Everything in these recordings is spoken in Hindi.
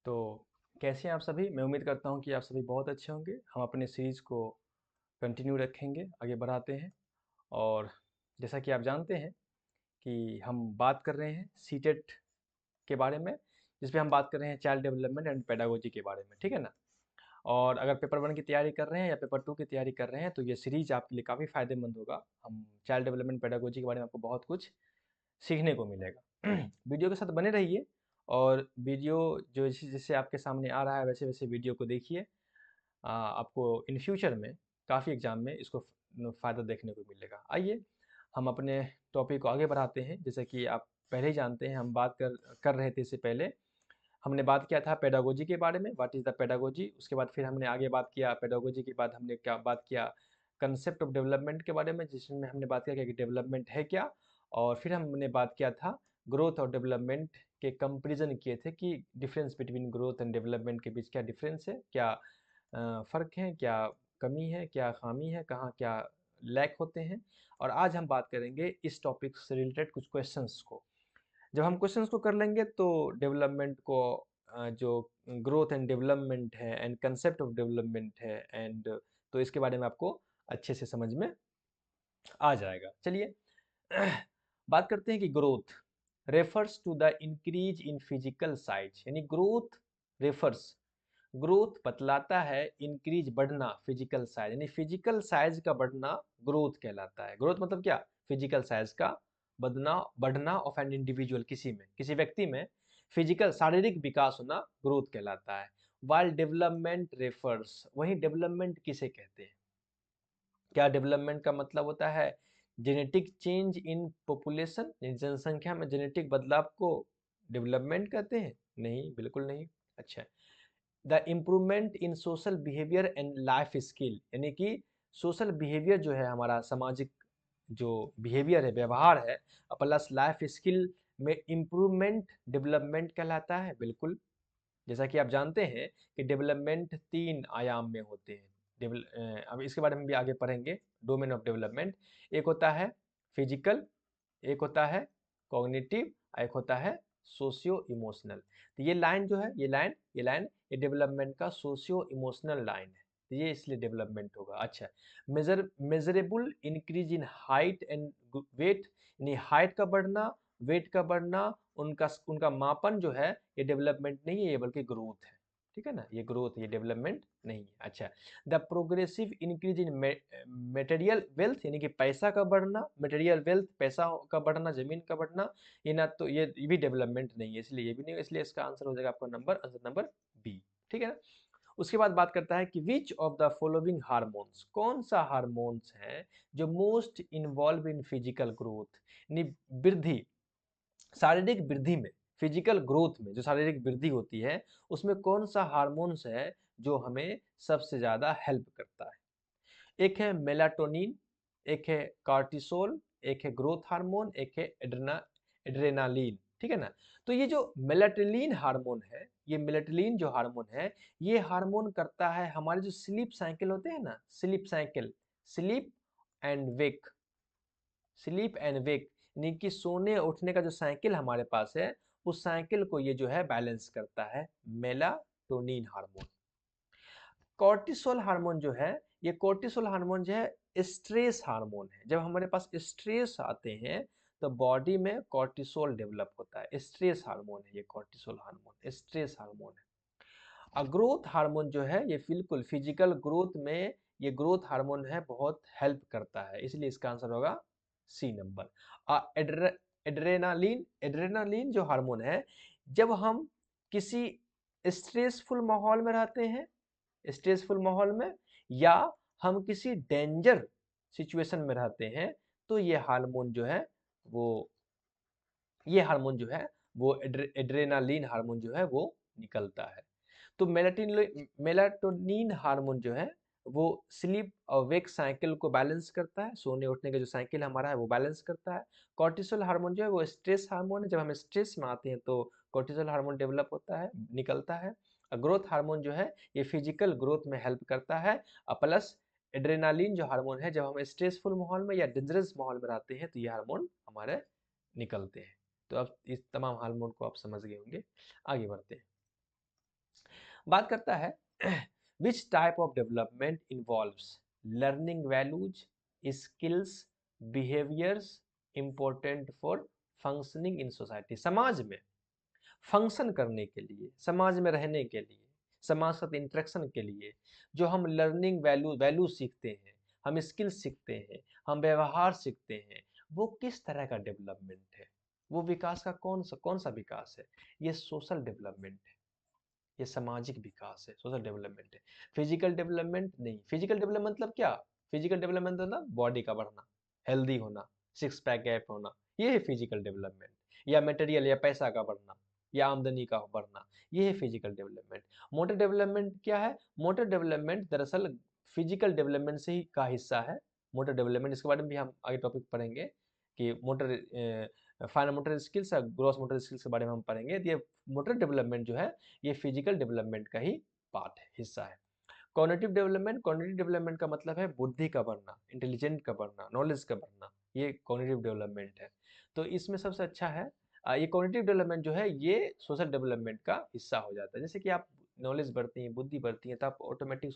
तो कैसे हैं आप सभी? मैं उम्मीद करता हूँ कि आप सभी बहुत अच्छे होंगे। हम अपने सीरीज़ को कंटिन्यू रखेंगे, आगे बढ़ाते हैं। और जैसा कि आप जानते हैं कि हम बात कर रहे हैं सीटेट के बारे में, जिसपे हम बात कर रहे हैं चाइल्ड डेवलपमेंट एंड पेडागोजी के बारे में, ठीक है ना? और अगर पेपर 1 की तैयारी कर रहे हैं या पेपर 2 की तैयारी कर रहे हैं, तो ये सीरीज़ आपके लिए काफ़ी फ़ायदेमंद होगा। हम चाइल्ड डेवलपमेंट पेडागोजी के बारे में आपको बहुत कुछ सीखने को मिलेगा। वीडियो के साथ बने रहिए और वीडियो जो जैसे जैसे आपके सामने आ रहा है वैसे वैसे वीडियो को देखिए। आपको इन फ्यूचर में काफ़ी एग्जाम में इसको फ़ायदा देखने को मिलेगा। आइए हम अपने टॉपिक को आगे बढ़ाते हैं। जैसे कि आप पहले ही जानते हैं, हम बात कर कर रहे थे इससे पहले। हमने बात किया था पेडागोजी के बारे में, व्हाट इज़ द पेडागोजी। उसके बाद फिर हमने आगे बात किया पेडागोजी के बाद हमने क्या बात किया, कंसेप्ट ऑफ डेवलपमेंट के बारे में, जिसमें हमने बात किया कि डेवलपमेंट है क्या। और फिर हमने बात किया था ग्रोथ और डेवलपमेंट के कंपेरिजन किए थे कि difference between growth and development के बीच क्या डिफरेंस है, क्या फ़र्क है, क्या कमी है, क्या खामी है, कहाँ क्या लैक होते हैं। और आज हम बात करेंगे इस टॉपिक से रिलेटेड कुछ क्वेश्चंस को। जब हम क्वेश्चंस को कर लेंगे तो डेवलपमेंट को जो ग्रोथ एंड डेवलपमेंट है एंड कंसेप्ट ऑफ डेवलपमेंट है एंड तो इसके बारे में आपको अच्छे से समझ में आ जाएगा। चलिए बात करते हैं कि growth refers to the increase in physical size, यानी ग्रोथ बतलाता है इंक्रीज बढ़ना फिजिकल साइज, यानी फिजिकल साइज का बढ़ना ग्रोथ कहलाता है। ग्रोथ मतलब क्या? फिजिकल साइज का बढ़ना बढ़ना ऑफ एन इंडिविजुअल, किसी व्यक्ति में फिजिकल शारीरिक विकास होना ग्रोथ कहलाता है। वाइल डेवलपमेंट रेफर्स, वही डेवलपमेंट किसे कहते हैं? क्या डेवलपमेंट का मतलब होता है जेनेटिक चेंज इन पॉपुलेशन, जनसंख्या में जेनेटिक बदलाव को डेवलपमेंट कहते हैं? नहीं, बिल्कुल नहीं। अच्छा, the improvement in social behaviour and life skill, यानी कि सोशल बिहेवियर जो है हमारा सामाजिक जो बिहेवियर है, व्यवहार है, प्लस लाइफ स्किल में इम्प्रूवमेंट डेवलपमेंट कहलाता है? बिल्कुल। जैसा कि आप जानते हैं कि डेवलपमेंट 3 आयाम में होते हैं। अब इसके बारे में भी आगे पढ़ेंगे। डोमेन ऑफ डेवलपमेंट एक होता है फिजिकल, एक होता है कॉग्निटिव, एक होता है सोशियो इमोशनल। तो ये लाइन जो है, ये डेवलपमेंट का सोशियो इमोशनल लाइन है। तो ये इसलिए डेवलपमेंट होगा। अच्छा, measurable increase in height and weight, यानी हाइट का बढ़ना, वेट का बढ़ना, उनका उनका मापन जो है, ये डेवलपमेंट नहीं है, ये बल्कि ग्रोथ है। ठीक है ना, ये ग्रोथ, ये डेवलपमेंट नहीं है। अच्छा, the progressive increase in material wealth, यानी कि पैसा का बढ़ना, मटेरियल वेल्थ पैसा का बढ़ना, जमीन का बढ़ना, ये ना तो ये भी डेवलपमेंट नहीं है, इसलिए ये भी नहीं है। इसलिए इसका आंसर हो जाएगा आपका आंसर नंबर बी। ठीक है ना। उसके बाद बात करता है कि which of the following hormones, कौन सा हार्मोन्स है जो most involve in physical growth, यानी वृद्धि, शारीरिक वृद्धि में, फिजिकल ग्रोथ में जो शारीरिक वृद्धि होती है, उसमें कौन सा हार्मोन्स है जो हमें सबसे ज्यादा हेल्प करता है? एक है मेलाटोनिन, एक है कार्टिसोल, एक है ग्रोथ हार्मोन, एक है एड्रेनालिन। ठीक है ना। तो ये जो मेलाटोनिन हार्मोन है, ये मेलाटोनिन जो हार्मोन है, ये हार्मोन करता है हमारे जो स्लीप साइकिल होते हैं ना, sleep cycle, sleep and wake, sleep and wake, यानी कि सोने उठने का जो साइकिल हमारे पास है, उस साइकिल को ये जो है बैलेंस करता है मेलाटोनिन हार्मोन। कॉर्टिसोल हार्मोन जो है, ये कॉर्टिसोल हार्मोन जो है स्ट्रेस हार्मोन है। जब हमारे पास स्ट्रेस आते हैं तो बॉडी में कॉर्टिसोल डेवलप होता है। स्ट्रेस हार्मोन है ये कॉर्टिसोल हार्मोन, स्ट्रेस हार्मोन है। और ग्रोथ हार्मोन जो है, ये बिल्कुल फिजिकल ग्रोथ में ये ग्रोथ हार्मोन है, बहुत हेल्प करता है, इसलिए इसका आंसर होगा सी नंबर। एड्रेनालिन, एड्रेनालिन जो हार्मोन है, जब हम किसी स्ट्रेसफुल माहौल में रहते हैं, स्ट्रेसफुल माहौल में, या हम किसी डेंजर सिचुएशन में रहते हैं, तो ये हार्मोन जो है वो, ये हार्मोन जो है वो एड्रेनालिन हार्मोन जो है वो निकलता है। तो मेलाटोनिन हार्मोन जो है वो स्लीप और वेक साइकिल को बैलेंस करता है, सोने उठने का जो साइकिल हमारा है वो बैलेंस करता है। कॉर्टिसोल हार्मोन जो है वो स्ट्रेस हार्मोन है, जब हम स्ट्रेस में आते हैं तो कॉर्टिसोल हार्मोन डेवलप होता है, निकलता है। ग्रोथ हार्मोन जो है ये फिजिकल ग्रोथ में हेल्प करता है, और प्लस एड्रेनालिन जो हार्मोन है, जब हम स्ट्रेसफुल माहौल में या डेंजरस माहौल में रहते हैं तो ये हार्मोन हमारे निकलते हैं। तो अब इस तमाम हार्मोन को आप समझ गए होंगे। आगे बढ़ते हैं। बात करता है which type of development involves learning values, skills, behaviours important for functioning in society. समाज में फंक्शन करने के लिए, समाज में रहने के लिए, समाज के साथ इंटरेक्शन के लिए जो हम लर्निंग वैल्यू सीखते हैं, हम स्किल सीखते हैं, हम व्यवहार सीखते हैं, वो किस तरह का डेवलपमेंट है, वो विकास का कौन सा विकास है? ये सोशल डेवलपमेंट है, ये सामाजिक विकास है, सोशल डेवलपमेंट है। फिजिकल डेवलपमेंट नहीं। फिजिकल डेवलपमेंट मतलब क्या? फिजिकल डेवलपमेंट मतलब बॉडी का बढ़ना, हेल्दी होना, सिक्स पैक गैप होना, ये है फिजिकल डेवलपमेंट। या मटेरियल या पैसा का बढ़ना, या आमदनी का बढ़ना, ये है फिजिकल डेवलपमेंट। मोटर डेवलपमेंट क्या है? मोटर डेवलपमेंट दरअसल फिजिकल डेवलपमेंट से ही का हिस्सा है। मोटर डेवलपमेंट, इसके बारे में भी हम आगे टॉपिक पढ़ेंगे कि मोटर फाइनल मोटर स्किल्स और ग्रॉस मोटर स्किल्स के बारे में हम पढ़ेंगे। तो ये मोटर डेवलपमेंट जो है ये फिजिकल डेवलपमेंट का ही पार्ट है, हिस्सा है। कॉग्निटिव डेवलपमेंट का मतलब है बुद्धि का बढ़ना, इंटेलिजेंट का बढ़ना, नॉलेज का बढ़ना, ये कॉग्निटिव डेवलपमेंट है। तो इसमें सबसे अच्छा है ये कॉग्निटिव डेवलपमेंट जो है ये सोशल डेवलपमेंट का हिस्सा हो जाता है। जैसे कि आप नॉलेज बढ़ती है, बुद्धि बढ़ती है, तो आप ऑटोमेटिक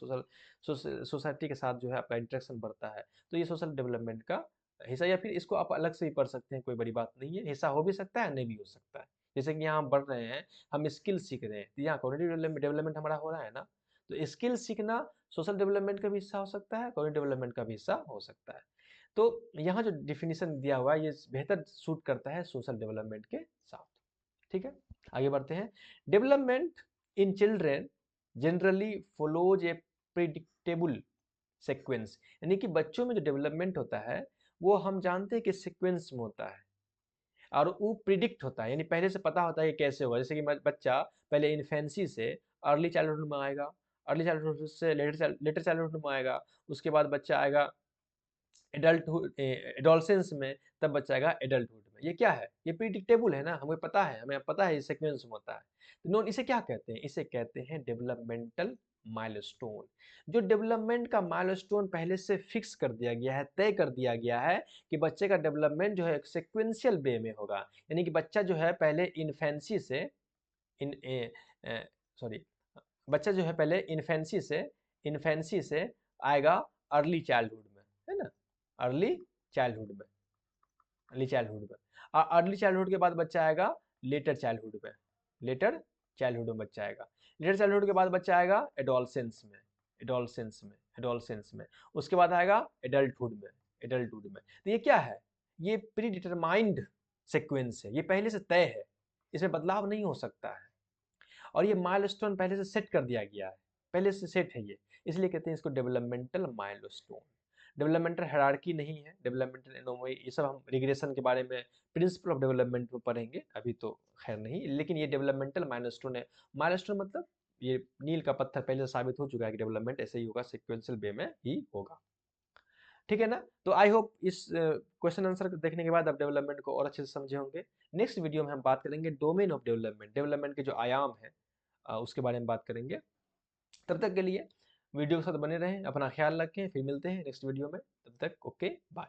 सोसाइटी के साथ जो है आपका इंटरेक्शन बढ़ता है। तो ये सोशल डेवलपमेंट का हिस्सा, या फिर इसको आप अलग से भी पढ़ सकते हैं, कोई बड़ी बात नहीं है। हिस्सा हो भी सकता है, नहीं भी हो सकता है। जैसे कि यहाँ हम बढ़ रहे हैं, हम स्किल सीख रहे हैं, तो यहाँ कॉग्निटिव डेवलपमेंट हमारा हो रहा है ना। तो स्किल सीखना सोशल डेवलपमेंट का भी हिस्सा हो सकता है, कॉग्निटिव डेवलपमेंट का भी हिस्सा हो सकता है। तो यहाँ जो डिफिनीशन दिया हुआ है ये बेहतर सूट करता है सोशल डेवलपमेंट के साथ। ठीक है, आगे बढ़ते हैं। Development in children generally follows A predictable sequence, यानी कि बच्चों में जो डेवलपमेंट होता है वो हम जानते हैं कि सीक्वेंस में होता है, और वो प्रिडिक्ट होता है, यानी पहले से पता होता है कि कैसे होगा। जैसे कि बच्चा पहले इन्फेंसी से अर्ली चाइल्डहुड में आएगा, अर्ली चाइल्डहुड से लेटर चाइल्डहुड में आएगा, उसके बाद बच्चा आएगा एडल्टहुड एडोलसेंस में, तब बच्चा आएगा एडल्टहुड में। ये क्या है? ये प्रिडिक्टेबल है ना, हमें पता है, हमें पता है ये सीक्वेंस में होता है। तो नोन इसे क्या कहते हैं? इसे कहते हैं डेवलपमेंटल माइलस्टोन। जो डेवलपमेंट का माइलस्टोन पहले से फिक्स कर दिया गया है, तय कर दिया गया है कि बच्चे का डेवलपमेंट जो है सिक्वेंशियल वे में होगा। यानी कि बच्चा जो है पहले इन्फेंसी से इन सॉरी बच्चा जो है पहले इन्फेंसी से आएगा अर्ली चाइल्डहुड में, है ना, अर्ली चाइल्डहुड में, अर्ली चाइल्डहुड में। और अर्ली चाइल्डहुड के बाद बच्चा आएगा लेटर चाइल्डहुड में, लेटर चाइल्डहुड में बच्चा आएगा। लेटर चाइल्डहुड के बाद बच्चा आएगा एडोलसेंस में, एडोलसेंस में। उसके बाद आएगा एडल्टहुड में। तो ये क्या है? ये प्री डिटरमाइंड सीक्वेंस है, ये पहले से तय है, इसमें बदलाव नहीं हो सकता है। और ये माइलस्टोन पहले से सेट कर दिया गया है, पहले से सेट है ये, इसलिए कहते हैं इसको डेवलपमेंटल माइलस्टोन। डेवलपमेंटल हायरार्की नहीं है, डेवलपमेंटल एनोमली, ये सब हम रिग्रेशन के बारे में, प्रिंसिपल ऑफ डेवलपमेंट में पढ़ेंगे, अभी तो खैर नहीं, लेकिन ये डेवलपमेंटल माइलस्टोन है। माइलस्टोन मतलब ये नील का पत्थर, पहले से साबित हो चुका है कि डेवलपमेंट ऐसे ही होगा, सिक्वेंशियल वे में ही होगा। ठीक है ना? तो आई होप इस क्वेश्चन आंसर देखने के बाद आप डेवलपमेंट को और अच्छे से समझे होंगे। नेक्स्ट वीडियो में हम बात करेंगे डोमेन ऑफ डेवलपमेंट, डेवलपमेंट के जो आयाम है उसके बारे में बात करेंगे। तब तक के लिए वीडियो के साथ बने रहें, अपना ख्याल रखें, फिर मिलते हैं नेक्स्ट वीडियो में। तब तक ओके बाय।